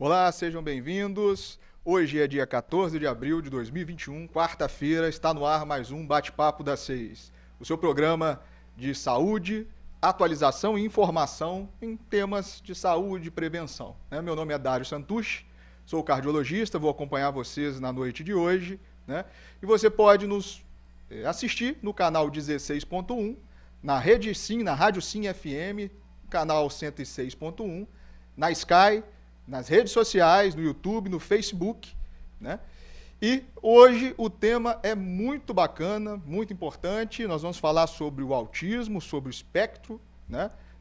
Olá, sejam bem-vindos. Hoje é dia 14 de abril de 2021, quarta-feira, está no ar mais um Bate-Papo das 6, o seu programa de saúde, atualização e informação em temas de saúde e prevenção. Meu nome é Dário Santucci, sou cardiologista, vou acompanhar vocês na noite de hoje, e você pode nos assistir no canal 16.1, na Rede Sim, na Rádio Sim FM, canal 106.1, na Sky, nas redes sociais, no YouTube, no Facebook, E hoje o tema é muito bacana, muito importante. Nós vamos falar sobre o autismo, sobre o espectro,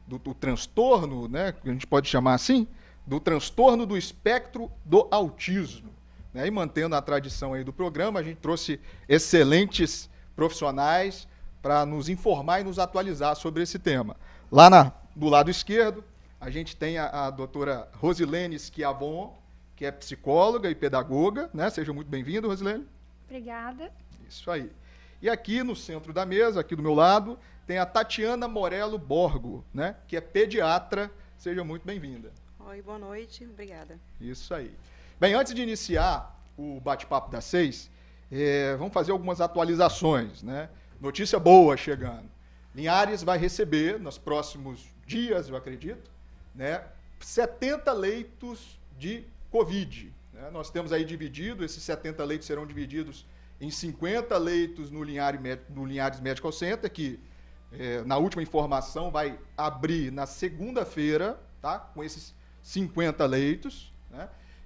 do transtorno, que a gente pode chamar assim, do transtorno do espectro do autismo. E mantendo a tradição aí do programa, a gente trouxe excelentes profissionais para nos informar e nos atualizar sobre esse tema. Lá do lado esquerdo, a gente tem a doutora Rosilene Schiavon, que é psicóloga e pedagoga, Seja muito bem-vinda, Rosilene. Obrigada. Isso aí. E aqui no centro da mesa, aqui do meu lado, tem a Tatiana Morello Borgo, que é pediatra. Seja muito bem-vinda. Oi, boa noite. Obrigada. Isso aí. Bem, antes de iniciar o bate-papo das 6, vamos fazer algumas atualizações, Notícia boa chegando. Linhares vai receber, nos próximos dias, eu acredito, 70 leitos de Covid. Nós temos aí dividido, esses 70 leitos serão divididos em 50 leitos no Linhares Medical Center, que na última informação vai abrir na segunda-feira, com esses 50 leitos,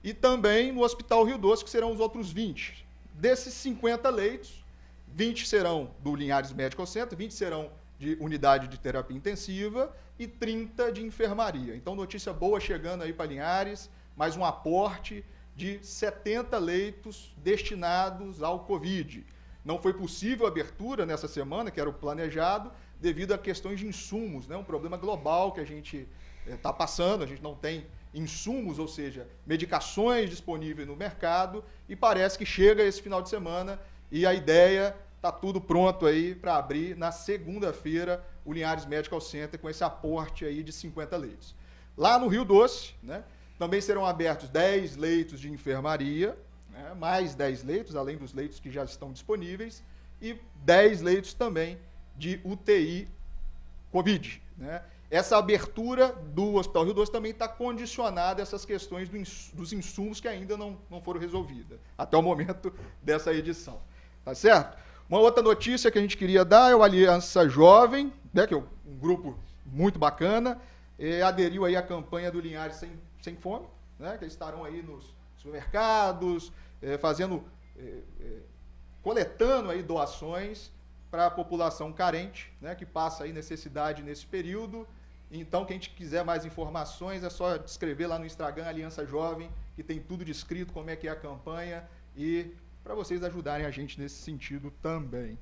e também no Hospital Rio Doce, que serão os outros 20. Desses 50 leitos, 20 serão do Linhares Medical Center, 20 serão de unidade de terapia intensiva e 30 de enfermaria. Então, notícia boa chegando aí para Linhares, mais um aporte de 70 leitos destinados ao Covid. Não foi possível a abertura nessa semana, que era o planejado, devido a questões de insumos, um problema global que a gente está passando, a gente não tem insumos, ou seja, medicações disponíveis no mercado, e parece que chega esse final de semana e a ideia está tudo pronto aí para abrir na segunda-feira o Linhares Medical Center com esse aporte aí de 50 leitos. Lá no Rio Doce, também serão abertos 10 leitos de enfermaria, mais 10 leitos, além dos leitos que já estão disponíveis, e 10 leitos também de UTI Covid. Essa abertura do Hospital Rio Doce também está condicionada a essas questões dos insumos que ainda não foram resolvidas, até o momento dessa edição. Tá certo? Uma outra notícia que a gente queria dar é o Aliança Jovem, que é um grupo muito bacana, aderiu aí à campanha do Linhares Sem Fome, que estarão aí nos supermercados, coletando aí doações para a população carente, que passa aí necessidade nesse período. Então, quem quiser mais informações, é só escrever lá no Instagram Aliança Jovem, que tem tudo descrito, como é que é a campanha, e para vocês ajudarem a gente nesse sentido também,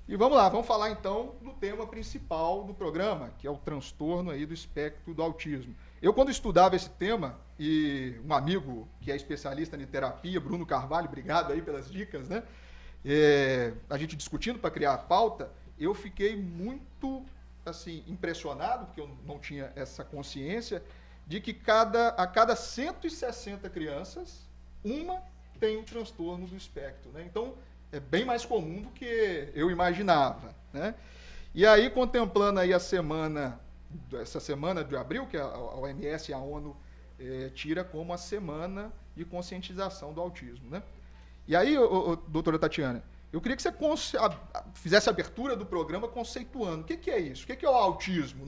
E vamos lá, vamos falar então do tema principal do programa, que é o transtorno aí do espectro do autismo. Eu, quando estudava esse tema, e um amigo que é especialista em terapia, Bruno Carvalho, obrigado aí pelas dicas, a gente discutindo para criar a pauta, eu fiquei muito impressionado, porque eu não tinha essa consciência, de que a cada 160 crianças, uma tem um transtorno do espectro. Então, é bem mais comum do que eu imaginava. E aí, contemplando aí essa semana de abril, que a OMS e a ONU tira como a semana de conscientização do autismo. E aí, doutora Tatiana, eu queria que você fizesse a abertura do programa conceituando. O que é isso? O que é o autismo,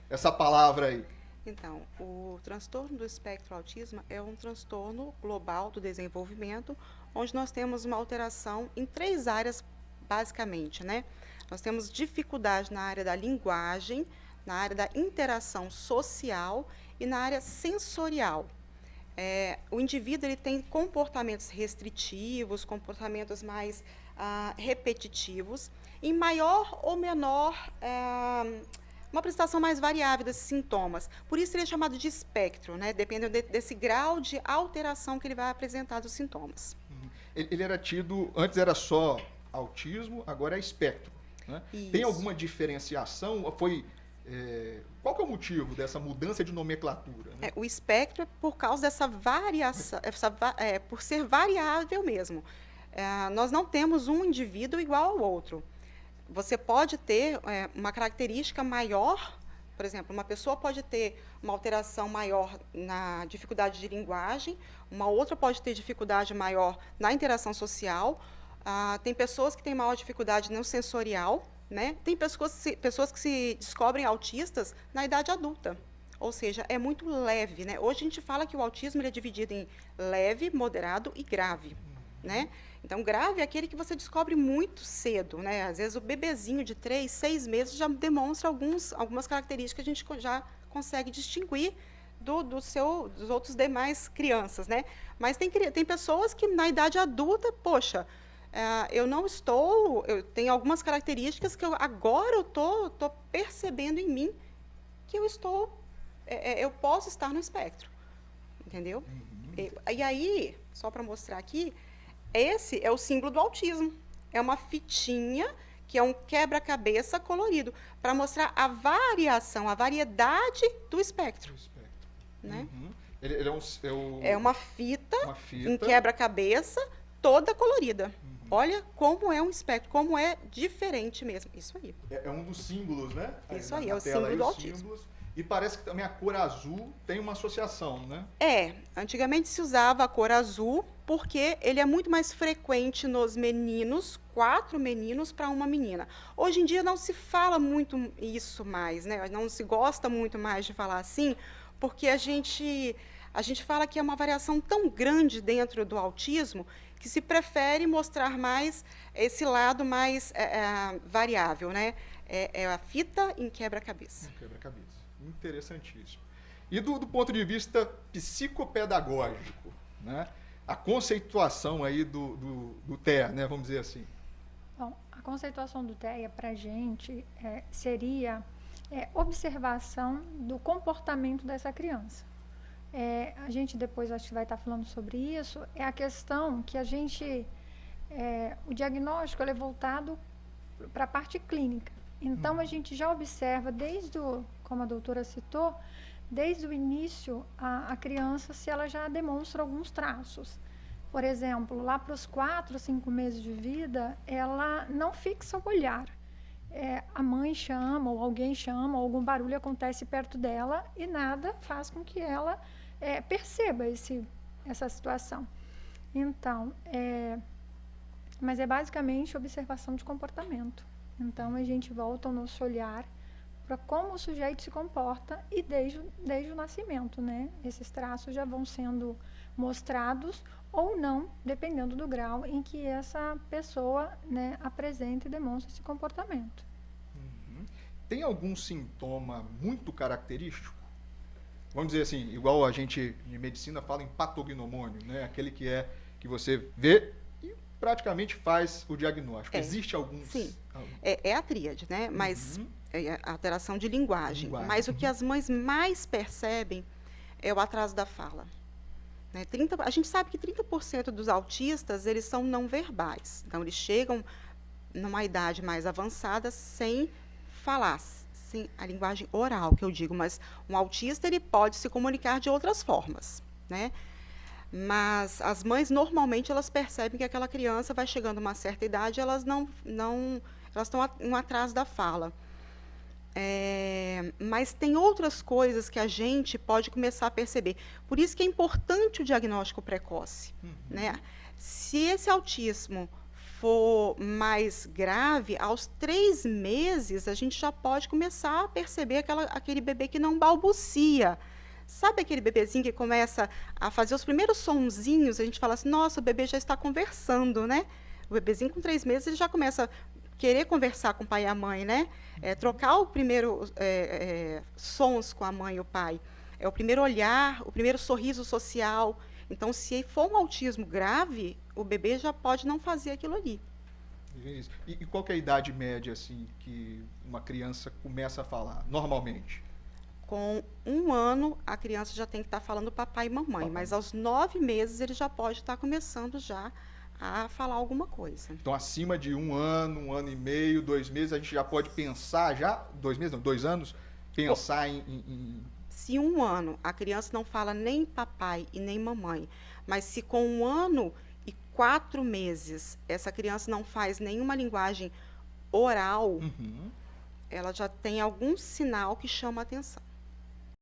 essa palavra aí? Então, o transtorno do espectro autismo é um transtorno global do desenvolvimento, onde nós temos uma alteração em 3 áreas, basicamente, Nós temos dificuldade na área da linguagem, na área da interação social e na área sensorial. O indivíduo ele tem comportamentos restritivos, comportamentos mais repetitivos, em maior ou menor uma apresentação mais variável desses sintomas. Por isso ele é chamado de espectro, dependendo desse grau de alteração que ele vai apresentar dos sintomas. Ele era tido, antes era só autismo, agora é espectro. Tem alguma diferenciação? Foi Qual que é o motivo dessa mudança de nomenclatura? Né? O espectro é por causa dessa variação, por ser variável mesmo. Nós não temos um indivíduo igual ao outro. Você pode ter uma característica maior, por exemplo, uma pessoa pode ter uma alteração maior na dificuldade de linguagem, uma outra pode ter dificuldade maior na interação social, tem pessoas que têm maior dificuldade no sensorial, né? Tem pessoas que se descobrem autistas na idade adulta, ou seja, é muito leve, né? Hoje a gente fala que o autismo ele é dividido em leve, moderado e grave, né? Então, grave é aquele que você descobre muito cedo, né? Às vezes o bebezinho de 3, 6 meses já demonstra algumas características que a gente já consegue distinguir dos outros demais crianças, né? Mas tem pessoas que na idade adulta, poxa, eu tenho algumas características que agora eu tô percebendo em mim que eu posso estar no espectro, entendeu? E aí, só para mostrar aqui, esse é o símbolo do autismo. É uma fitinha que é um quebra-cabeça colorido, para mostrar a variação, a variedade do espectro. Né? Ele é uma fita em quebra-cabeça toda colorida. Olha como é um espectro, como é diferente mesmo. Isso aí. É um dos símbolos, né? Isso aí, é o símbolo do autismo. E parece que também a cor azul tem uma associação, né? Antigamente se usava a cor azul porque ele é muito mais frequente nos meninos, 4 meninos para uma menina. Hoje em dia não se fala muito isso mais, né? Não se gosta muito mais de falar assim, porque a gente fala que é uma variação tão grande dentro do autismo que se prefere mostrar mais esse lado mais variável, né? É a fita em quebra-cabeça. Quebra-cabeça. Interessantíssimo. E do ponto de vista psicopedagógico, né? A conceituação aí do TEA, né? Vamos dizer assim. Bom, a conceituação do TEA para a gente seria observação do comportamento dessa criança. A gente depois acho que vai estar falando sobre isso. É a questão que o diagnóstico ele é voltado para a parte clínica. Então, a gente já observa como a doutora citou, desde o início, a criança, se ela já demonstra alguns traços. Por exemplo, lá para os 4, 5 meses de vida, ela não fixa o olhar. A mãe chama, ou alguém chama, ou algum barulho acontece perto dela e nada faz com que ela perceba essa situação. Então, mas é basicamente observação de comportamento. Então, a gente volta o nosso olhar para como o sujeito se comporta e desde o nascimento, né? Esses traços já vão sendo mostrados ou não, dependendo do grau em que essa pessoa, né, apresenta e demonstra esse comportamento. Tem algum sintoma muito característico? Vamos dizer assim, igual a gente em medicina fala em patognomônio, né? Aquele que você vê e praticamente faz o diagnóstico. Existe algum? Sim, é a tríade, né? Mas é a alteração de linguagem. Mas o que as mães mais percebem é o atraso da fala. Né? A gente sabe que 30% dos autistas, eles são não verbais. Então, eles chegam numa idade mais avançada sem falar, sem a linguagem oral, que eu digo. Mas um autista, ele pode se comunicar de outras formas, né? Mas as mães, normalmente, elas percebem que aquela criança vai chegando a uma certa idade, elas estão em um atraso da fala. Mas tem outras coisas que a gente pode começar a perceber. Por isso que é importante o diagnóstico precoce. Né? Se esse autismo for mais grave, aos 3 meses, a gente já pode começar a perceber aquele bebê que não balbucia. Sabe aquele bebezinho que começa a fazer os primeiros sonzinhos? A gente fala assim, nossa, o bebê já está conversando, né? O bebezinho com 3 meses, ele já começa a querer conversar com o pai e a mãe, né? Trocar o primeiro sons com a mãe e o pai. É o primeiro olhar, o primeiro sorriso social. Então, se for um autismo grave, o bebê já pode não fazer aquilo ali. E qual que é a idade média, assim, que uma criança começa a falar, normalmente? Com 1 ano, a criança já tem que estar falando papai e mamãe, mas aos 9 meses ele já pode estar começando já a falar alguma coisa. Então, acima de 1 ano, 1 ano e meio, 2 meses, a gente já pode pensar 2 meses, não, 2 anos, pensar Se 1 ano a criança não fala nem papai e nem mamãe, mas se com 1 ano e 4 meses essa criança não faz nenhuma linguagem oral, Uhum. ela já tem algum sinal que chama a atenção.